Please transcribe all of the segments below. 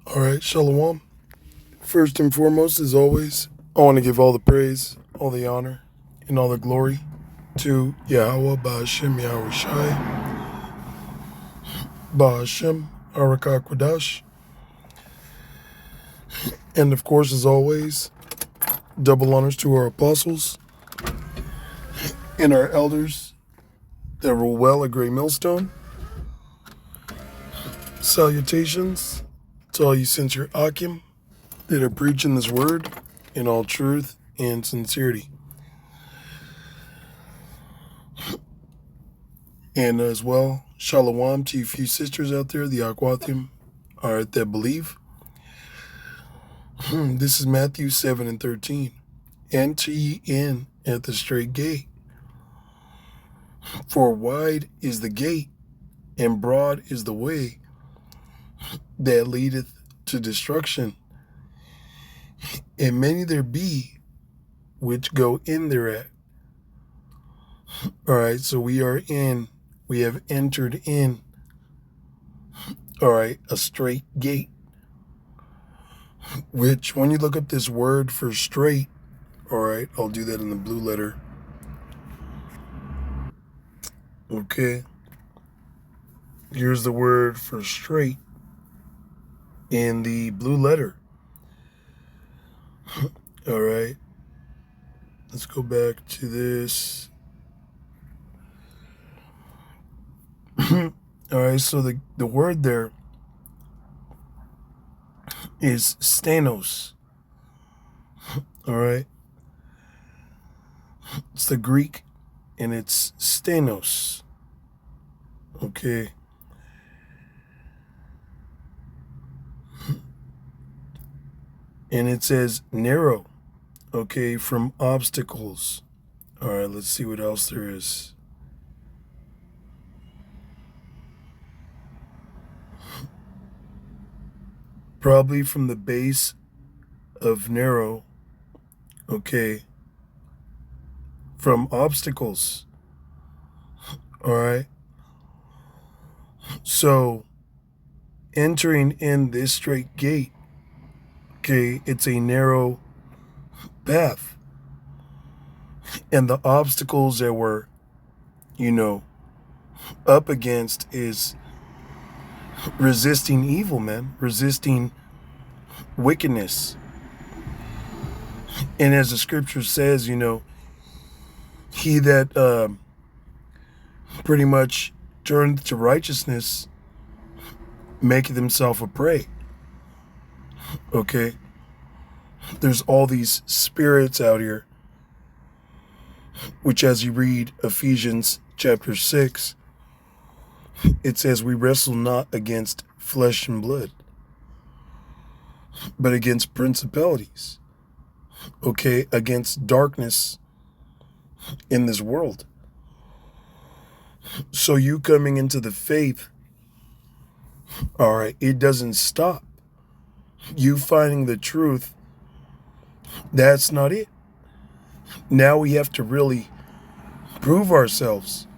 All right, Shalom. First and foremost, as always, I want to give all the praise, all the honor, and all the glory to Yahweh, Ba'ashem, Yahweh Shai, Ba'ashem, Arakakwadash, and of course, as always, double honors to our apostles and our elders that rule well at Great Millstone. Salutations to all you sincere Akim that are preaching this word in all truth and sincerity. And as well, Shalom to you few sisters out there, the Akwathim, that believe. This is Matthew 7 and 13. Enter ye in at the strait gate. For wide is the gate, and broad is the way that leadeth to destruction. And many there be which go in thereat. All right, so we have entered in, a strait gate. Which, when you look up this word for straight, I'll do that in the blue letter. Okay. Here's the word for straight in the blue letter. All right. Let's go back to this. All right, so the word there is stenos. All right. It's the Greek, and it's stenos. Okay. And it says narrow, okay, from obstacles. All right, let's see what else there is. Probably from the base of narrow, okay, from obstacles. All right. So, entering in this straight gate, okay, it's a narrow path. And the obstacles that we're, up against is resisting evil, man, resisting wickedness. And as the scripture says, he that pretty much turned to righteousness maketh himself a prey. Okay? There's all these spirits out here, which as you read Ephesians chapter 6, it says we wrestle not against flesh and blood, but against principalities, okay, against darkness in this world. So you coming into the faith, all right, it doesn't stop. You finding the truth, that's not it. Now we have to really prove ourselves.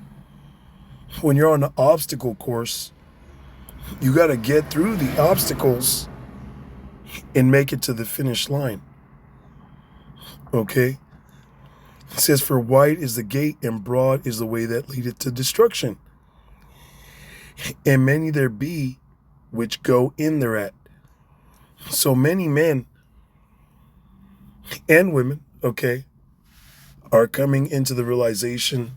When you're on the obstacle course, you got to get through the obstacles and make it to the finish line. Okay? It says, for wide is the gate and broad is the way that leadeth to destruction. And many there be which go in thereat. So many men and women, okay, are coming into the realization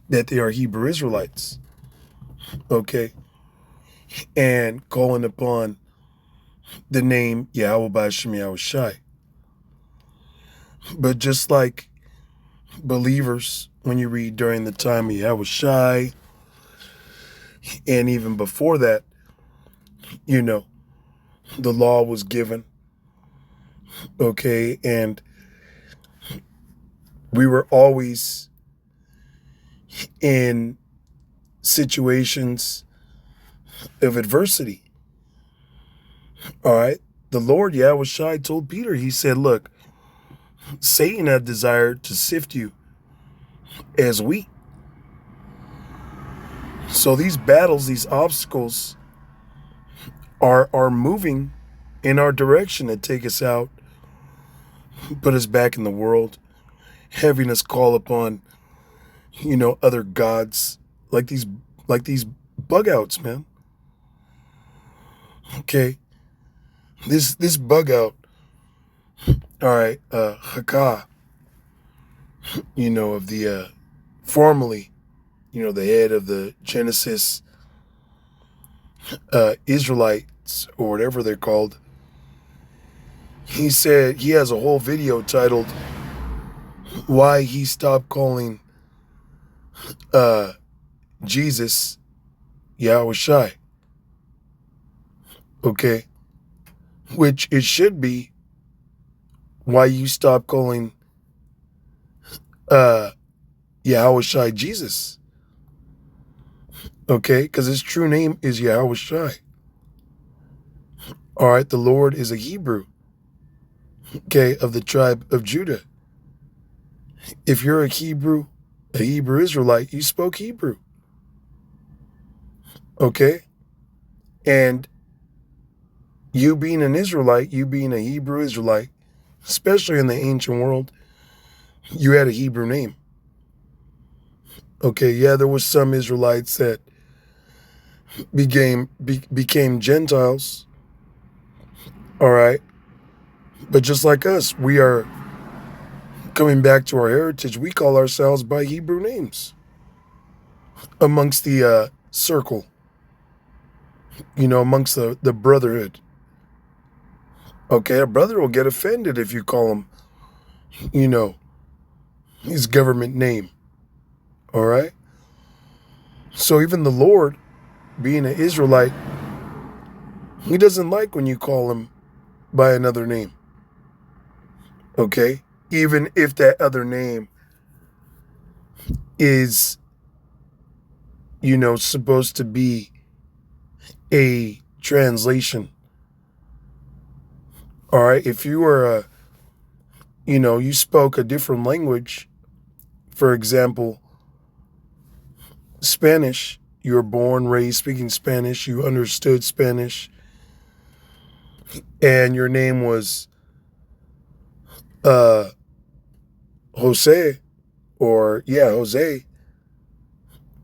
that they are Hebrew Israelites, okay, and calling upon the name Yahweh Ba'ashem Yahweh Shai. But just like believers, when you read during the time of Yahweh Shai, and even before that, the law was given, okay, and we were always in situations of adversity. All right. The Lord Yahweh Shai told Peter, he said, look, Satan had desired to sift you as wheat. So these battles, these obstacles are moving in our direction to take us out, put us back in the world, having us call upon, other gods like these bug outs, man. Okay. This bug out, all right, Haka, of the formerly, the head of the Genesis Israelites or whatever they're called. He said he has a whole video titled "Why He Stopped Calling Jesus Yahweh Shai." Okay, which it should be why you stop calling Yahweh Shai Jesus. Okay, because his true name is Yahweh Shai. All right, the Lord is a Hebrew. Okay, of the tribe of Judah. If you're a Hebrew Israelite, you spoke Hebrew. Okay, and you being an Israelite, you being a Hebrew Israelite, especially in the ancient world, you had a Hebrew name. Okay, yeah, there was some Israelites that became Gentiles. All right, but just like us, we are coming back to our heritage. We call ourselves by Hebrew names amongst the circle, amongst the brotherhood. Okay, a brother will get offended if you call him, his government name. All right. So even the Lord, being an Israelite, he doesn't like when you call him by another name. Okay, even if that other name is, supposed to be a translation. All right, if you were you spoke a different language, for example, Spanish, you were born, raised speaking Spanish, you understood Spanish, and your name was Jose, or Jose,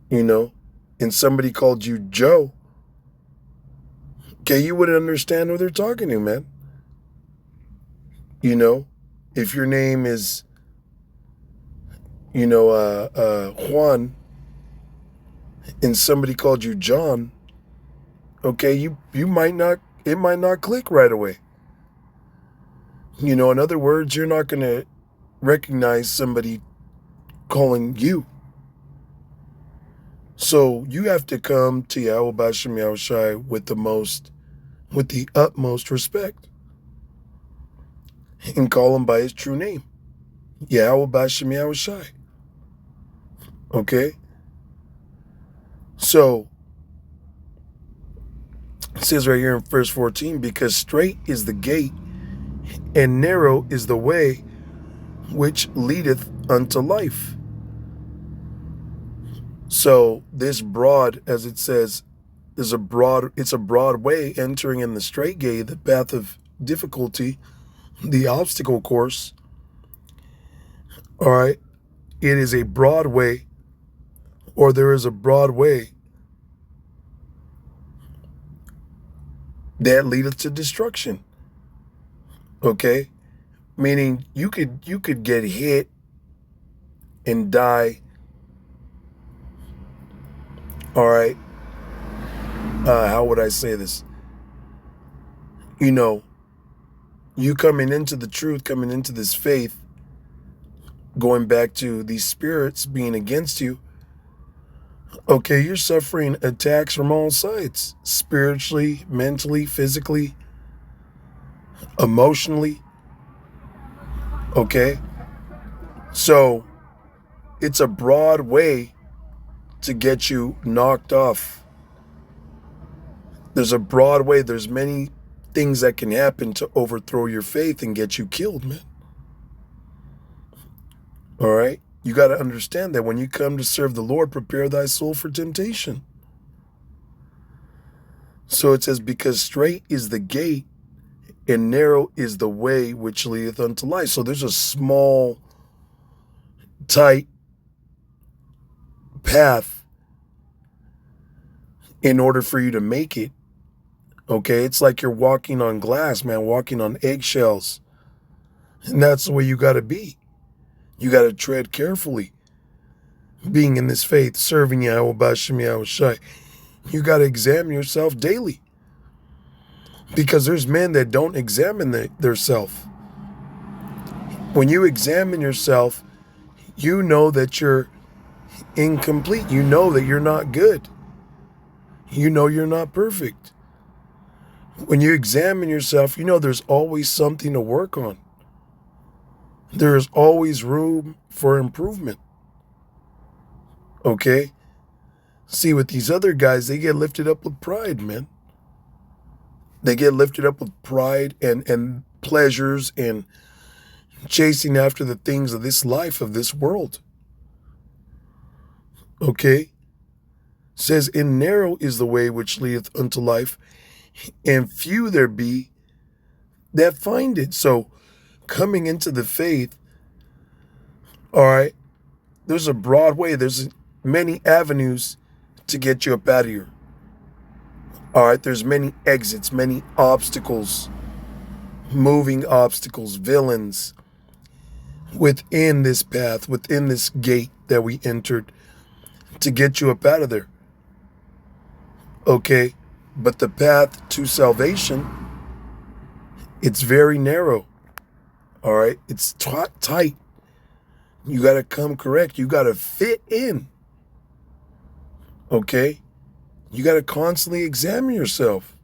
and somebody called you Joe, okay, you wouldn't understand what they're talking to, man. If your name is, Juan, and somebody called you John, okay, you might not, it might not click right away. In other words, you're not going to recognize somebody calling you. So you have to come to Yahweh Bashem Yahweh Shai with the utmost respect, and call him by his true name, Yahweh Bashem Yahweh Shai. Okay? So it says right here in verse 14, because strait is the gate and narrow is the way which leadeth unto life. So this broad, as it says, it's a broad way entering in the straight gate, the path of difficulty, the obstacle course. All right. It is a broad way, or there is a broad way that leadeth to destruction. Okay? Meaning you could get hit and die. All right. How would I say this? You coming into the truth, coming into this faith, going back to these spirits being against you. Okay, you're suffering attacks from all sides, spiritually, mentally, physically, emotionally. Okay? So it's a broad way to get you knocked off. There's a broad way. There's many things that can happen to overthrow your faith and get you killed, man. All right? You got to understand that when you come to serve the Lord, prepare thy soul for temptation. So it says, because strait is the gate and narrow is the way which leadeth unto life. So there's a small, tight path in order for you to make it. Okay, it's like you're walking on glass, man, walking on eggshells. And that's the way you got to be. You got to tread carefully. Being in this faith, serving Yahweh Bashem Yahweh Shai, you got to examine yourself daily. Because there's men that don't examine their self. When you examine yourself, you know that you're incomplete. You know that you're not good. You know you're not perfect. When you examine yourself, you know there's always something to work on. There is always room for improvement. Okay? See, with these other guys, they get lifted up with pride, man. They get lifted up with pride and pleasures and chasing after the things of this life, of this world. Okay? It says, and narrow is the way which leadeth unto life, and few there be that find it. So coming into the faith, all right, there's a broad way. There's many avenues to get you up out of here. All right, there's many exits, many obstacles, moving obstacles, villains within this path, within this gate that we entered to get you up out of there. Okay, but the path to salvation, it's very narrow. All right, it's tight. You got to come correct. You got to fit in. Okay, you got to constantly examine yourself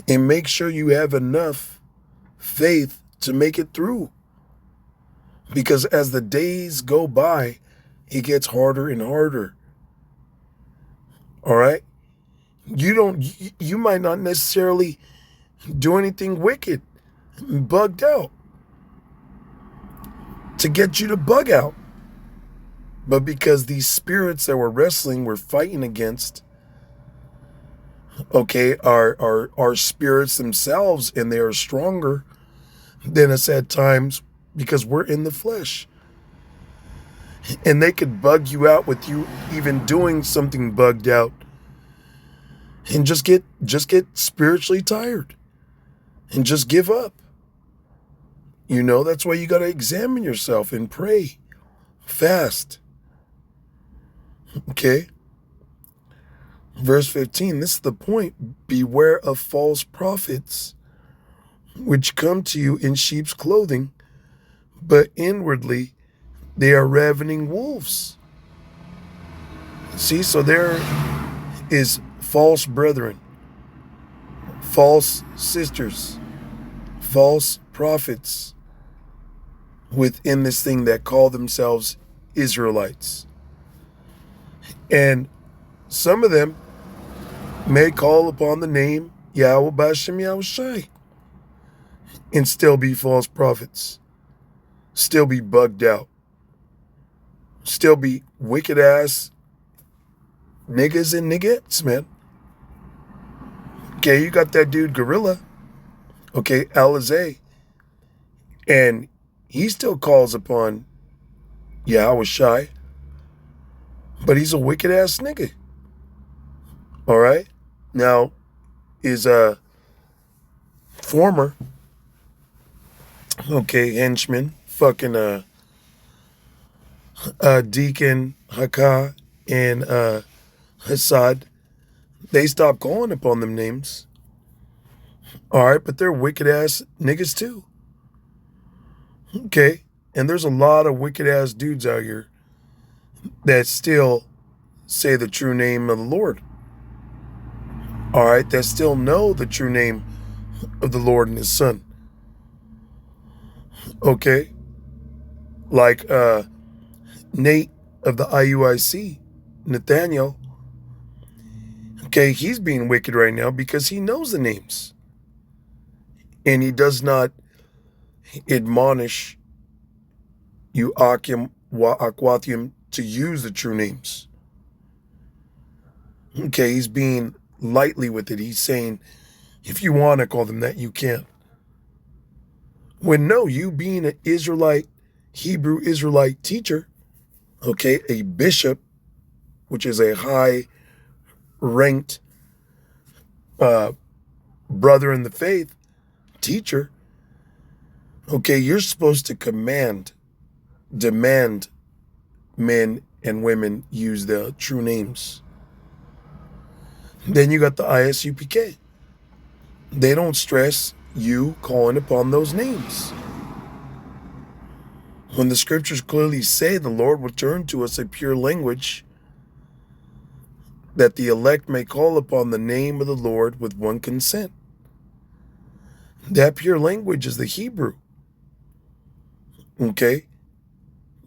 and make sure you have enough faith to make it through. Because as the days go by, it gets harder and harder. All right, you might not necessarily do anything wicked, bugged out, to get you to bug out. But because these spirits that we're fighting against, okay, are spirits themselves, and they are stronger than us at times because we're in the flesh. And they could bug you out with you even doing something bugged out and just get spiritually tired and just give up. You know, that's why you got to examine yourself and pray, fast. Okay? Verse 15, this is the point. Beware of false prophets, which come to you in sheep's clothing, but inwardly they are ravening wolves. See, so there is false brethren, false sisters, false prophets within this thing that call themselves Israelites. And some of them may call upon the name Yahweh Bashem Yahweh Shai and still be false prophets, still be bugged out, still be wicked ass niggas and niggettes, man. Okay, you got that dude Gorilla, okay, Alizé, and he still calls upon Yahweh Shai, but he's a wicked ass nigga. All right? Now, is a former, okay, henchman, fucking Deacon Haka and Hassad, they stopped calling upon them names. All right, but they're wicked ass niggas too. Okay, and there's a lot of wicked ass dudes out here that still say the true name of the Lord. All right, that still know the true name of the Lord and His Son. Okay, like Nate of the IUIC, Nathaniel. Okay, he's being wicked right now because he knows the names. And he does not admonish you, Akim, Wa Akwathium, to use the true names. Okay, he's being lightly with it. He's saying, if you want to call them that, you can. When no, you being an Israelite, Hebrew Israelite teacher, okay, a bishop, which is a high ranked brother in the faith, teacher, okay, you're supposed to demand men and women use the true names. Then you got the ISUPK. They don't stress you calling upon those names. When the scriptures clearly say the Lord will turn to us a pure language, that the elect may call upon the name of the Lord with one consent. That pure language is the Hebrew. Okay?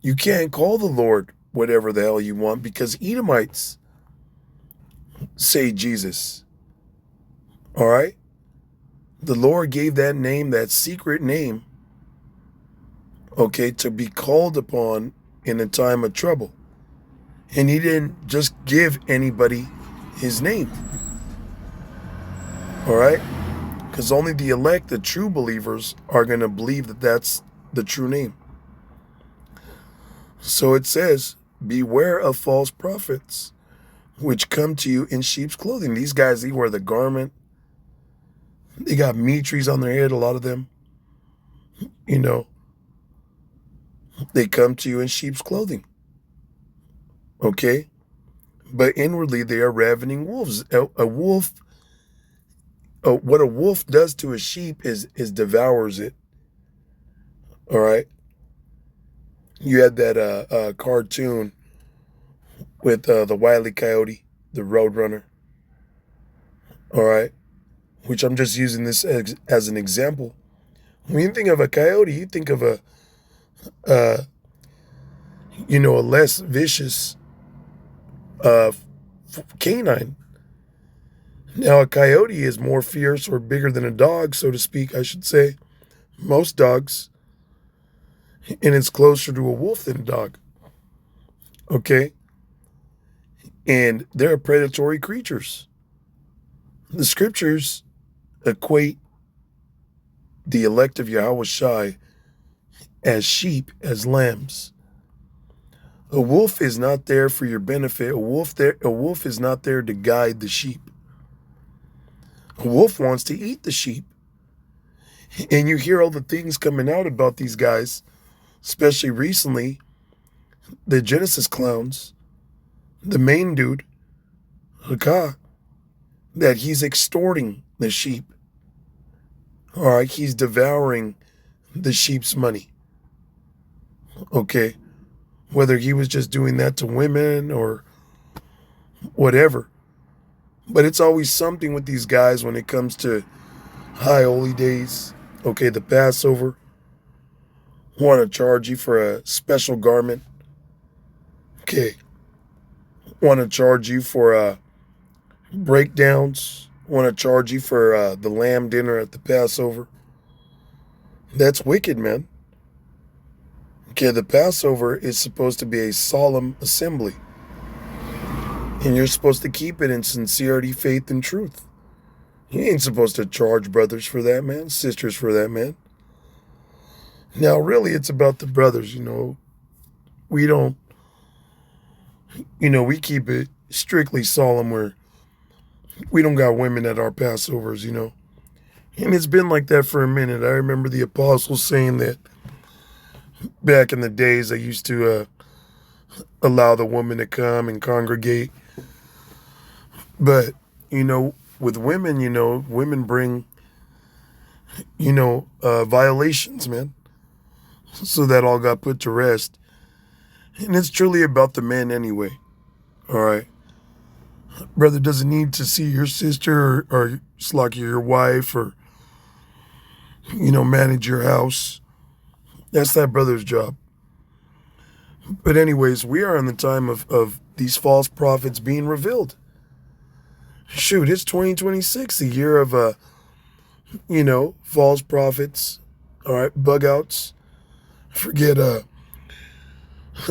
You can't call the Lord whatever the hell you want because Edomites say Jesus. All right? The Lord gave that name, that secret name, okay, to be called upon in a time of trouble. And he didn't just give anybody his name. All right? Because only the elect, the true believers, are going to believe that that's the true name. So it says, beware of false prophets, which come to you in sheep's clothing. These guys, they wear the garment. They got mitres on their head, a lot of them. You know, they come to you in sheep's clothing. Okay? But inwardly, they are ravening wolves. A wolf, what a wolf does to a sheep is devours it. All right? You had that cartoon with the Wile E. Coyote, the Roadrunner. All right? Which I'm just using this as an example. When you think of a coyote, you think of a less vicious canine. Now, a coyote is more fierce or bigger than a dog, so to speak, I should say. Most dogs. And it's closer to a wolf than a dog. Okay? And they're predatory creatures. The scriptures equate the elect of Yahweh Shai as sheep, as lambs. A wolf is not there for your benefit. A wolf is not there to guide the sheep. A wolf wants to eat the sheep. And you hear all the things coming out about these guys, especially recently, the Genesis clowns, the main dude, Hakah, that he's extorting the sheep. All right, he's devouring the sheep's money. Okay, whether he was just doing that to women or whatever. But it's always something with these guys when it comes to high holy days. Okay, the Passover. Want to charge you for a special garment. Okay. Want to charge you for breakdowns. Want to charge you for the lamb dinner at the Passover. That's wicked, man. Okay, the Passover is supposed to be a solemn assembly. And you're supposed to keep it in sincerity, faith, and truth. You ain't supposed to charge brothers for that, man. Sisters for that, man. Now, really, it's about the brothers, We don't, we keep it strictly solemn where we don't got women at our Passovers, And it's been like that for a minute. I remember the apostles saying that back in the days they used to allow the woman to come and congregate. But, with women, women bring, violations, man. So that all got put to rest. And it's truly about the men anyway. All right. Brother doesn't need to see your sister or slack your wife or, manage your house. That's that brother's job. But anyways, we are in the time of these false prophets being revealed. Shoot, it's 2026, the year of, false prophets. All right, bug outs. Forget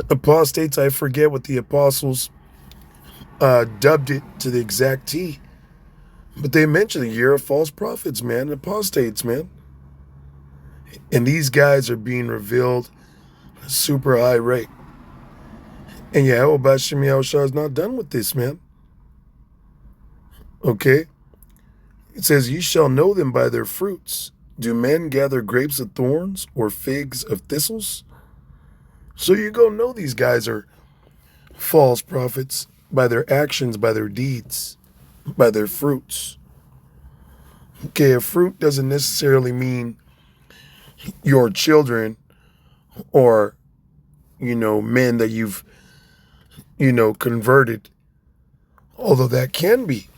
apostates. I forget what the apostles dubbed it to the exact T. But they mention the year of false prophets, man, and apostates, man. And these guys are being revealed at a super high rate. And Yahweh Bashem Yahushua is not done with this, man. Okay? It says, ye shall know them by their fruits. Do men gather grapes of thorns or figs of thistles? So you go know these guys are false prophets by their actions, by their deeds, by their fruits. Okay, a fruit doesn't necessarily mean your children or, men that you've, converted. Although that can be.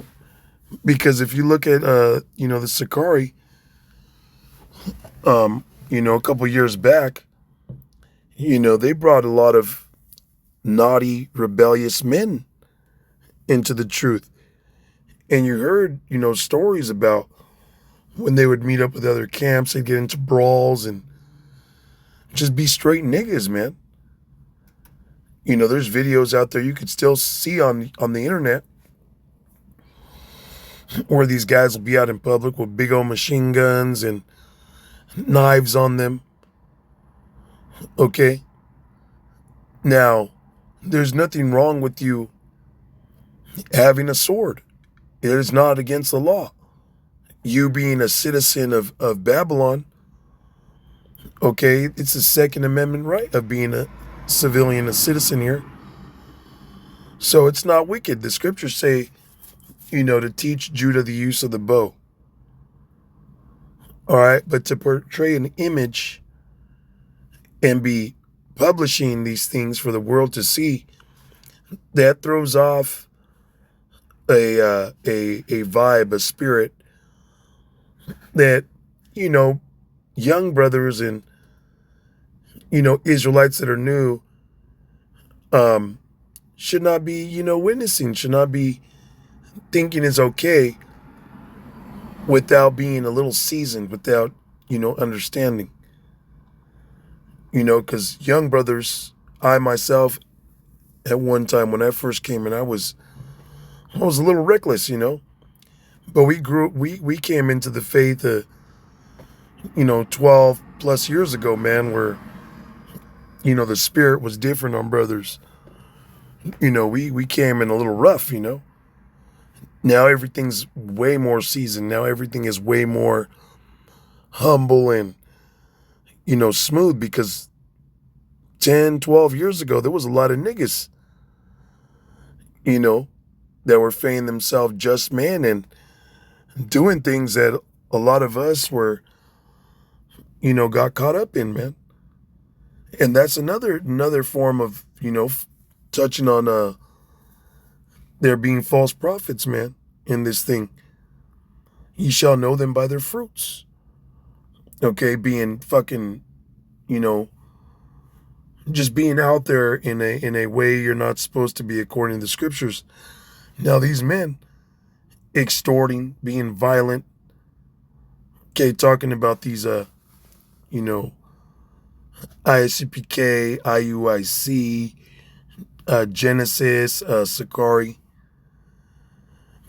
Because if you look at, the Sakari, a couple years back, they brought a lot of naughty, rebellious men into the truth. And you heard, stories about when they would meet up with other camps, they'd get into brawls and just be straight niggas, man. There's videos out there you could still see on the internet where these guys will be out in public with big old machine guns and knives on them. Okay? Now, there's nothing wrong with you having a sword. It is not against the law. You being a citizen of Babylon, okay, it's a Second Amendment right of being a civilian, a citizen here. So it's not wicked. The scriptures say, to teach Judah the use of the bow. All right, but to portray an image and be publishing these things for the world to see, that throws off a vibe, a spirit that, young brothers and, Israelites that are new should not be, witnessing, should not be thinking is okay without being a little seasoned, without, understanding. Because young brothers, I myself, at one time when I first came in, I was a little reckless, But we came into the faith, 12 plus years ago, man, where, the spirit was different on brothers. We came in a little rough, Now everything's way more seasoned. Now everything is way more humble and, smooth, because 10, 12 years ago, there was a lot of niggas, that were feigning themselves just man and doing things that a lot of us were, got caught up in, man. And that's another form of, touching on there being false prophets, man, in this thing. Ye shall know them by their fruits. Okay, being fucking, just being out there in a way you're not supposed to be according to the scriptures. Now these men extorting, being violent, okay, talking about these ISCPK, IUIC, Genesis, Sakari,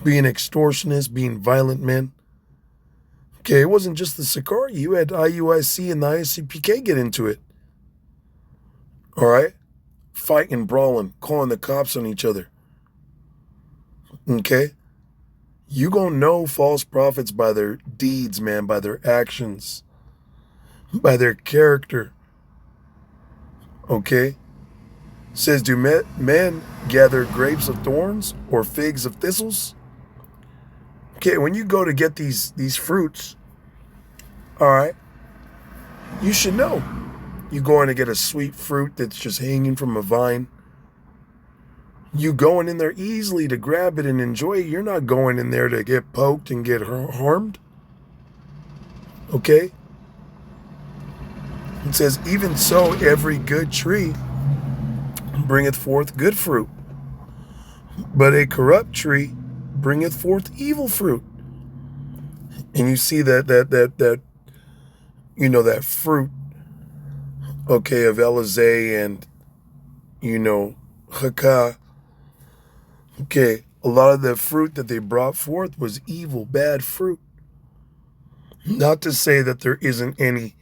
being extortionists, being violent men. Okay, it wasn't just the Sakari. You had IUIC and the ISCPK get into it. All right? Fighting, brawling, calling the cops on each other. Okay? You gonna know false prophets by their deeds, man, by their actions, by their character. Okay? It says, do men gather grapes of thorns or figs of thistles? Okay, when you go to get these fruits, all right, you should know. You going to get a sweet fruit that's just hanging from a vine. You going in there easily to grab it and enjoy it. You're not going in there to get poked and get harmed. Okay? It says, even so, every good tree bringeth forth good fruit, but a corrupt tree bringeth forth evil fruit. And you see that that fruit, okay, of Elazeh and, Hakah. Okay, a lot of the fruit that they brought forth was evil, bad fruit. Not to say that there isn't any,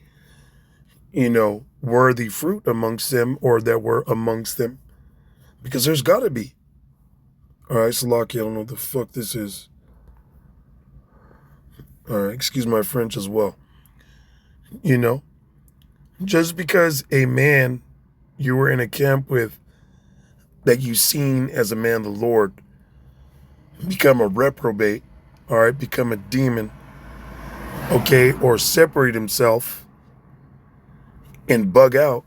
worthy fruit amongst them or that were amongst them, because there's got to be. All right, Salaki, I don't know what the fuck this is. All right, excuse my French as well. Just because a man you were in a camp with that you seen as a man of the Lord become a reprobate, all right, become a demon, okay, or separate himself and bug out,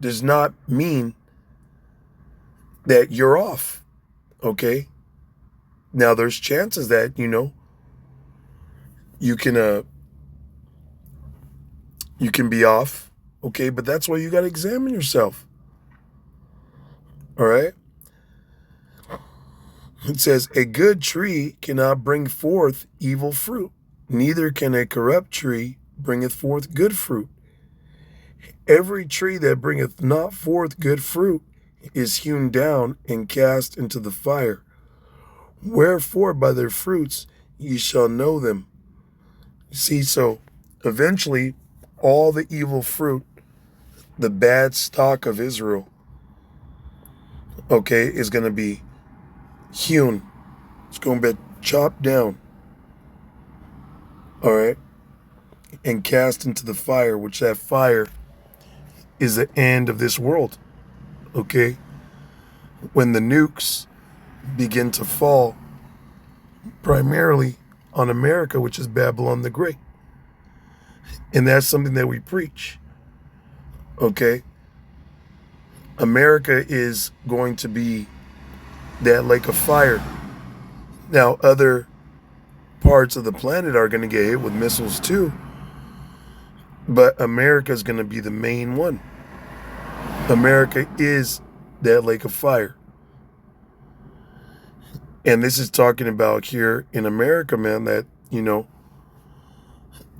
does not mean that you're off, okay? Now, there's chances that, you can be off, okay, but that's why you got to examine yourself, all right? It says, a good tree cannot bring forth evil fruit, neither can a corrupt tree bringeth forth good fruit. Every tree that bringeth not forth good fruit is hewn down and cast into the fire. Wherefore by their fruits ye shall know them. See, so eventually all the evil fruit, the bad stock of Israel, okay, is going to be hewn. It's going to be chopped down, all right, and cast into the fire, which that fire is the end of this world, okay? When the nukes begin to fall, primarily on America, which is Babylon the Great. And that's something that we preach, okay? America is going to be that lake of fire. Now, other parts of the planet are going to get hit with missiles too, but America is going to be the main one. America is that lake of fire. And this is talking about here in America, man, that, the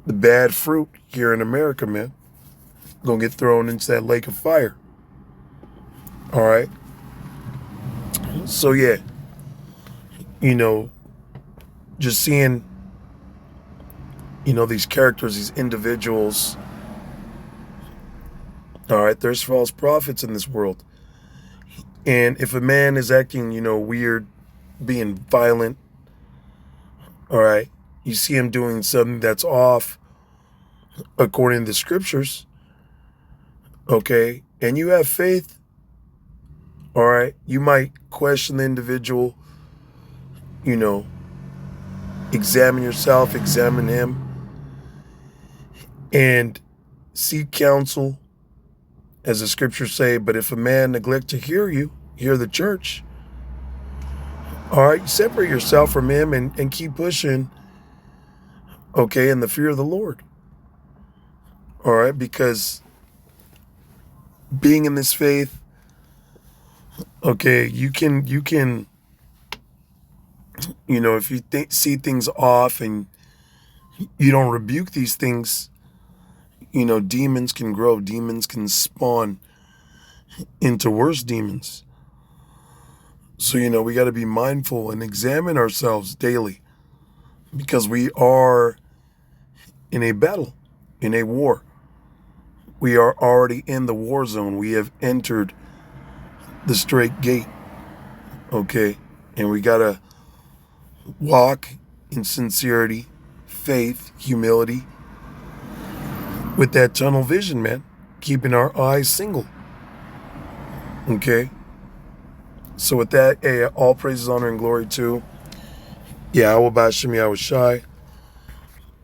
bad fruit here in America, man, going to get thrown into that lake of fire. All right. So, yeah, just seeing, these characters, these individuals. All right, there's false prophets in this world. And if a man is acting, weird, being violent, all right, you see him doing something that's off according to the scriptures, okay, and you have faith, all right, you might question the individual, examine yourself, examine him, and seek counsel, as the scriptures say. But if a man neglect to hear the church, all right, separate yourself from him and keep pushing, okay, in the fear of the Lord. All right, because being in this faith, okay, you can, if you see things off and you don't rebuke these things, demons can grow, demons can spawn into worse demons. So, we got to be mindful and examine ourselves daily, because we are in a battle, in a war. We are already in the war zone. We have entered the Strait gate, okay? And we got to walk in sincerity, faith, humility, with that tunnel vision, man, keeping our eyes single, okay? So with that, all praises, honor, and glory to Yahweh B'Hashem Yahweh Shai,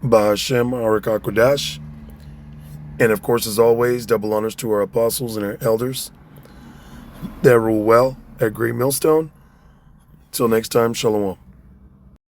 B'Hashem Arak HaKodash. And of course, as always, double honors to our apostles and our elders that rule well at Great Millstone. Till next time, Shalom.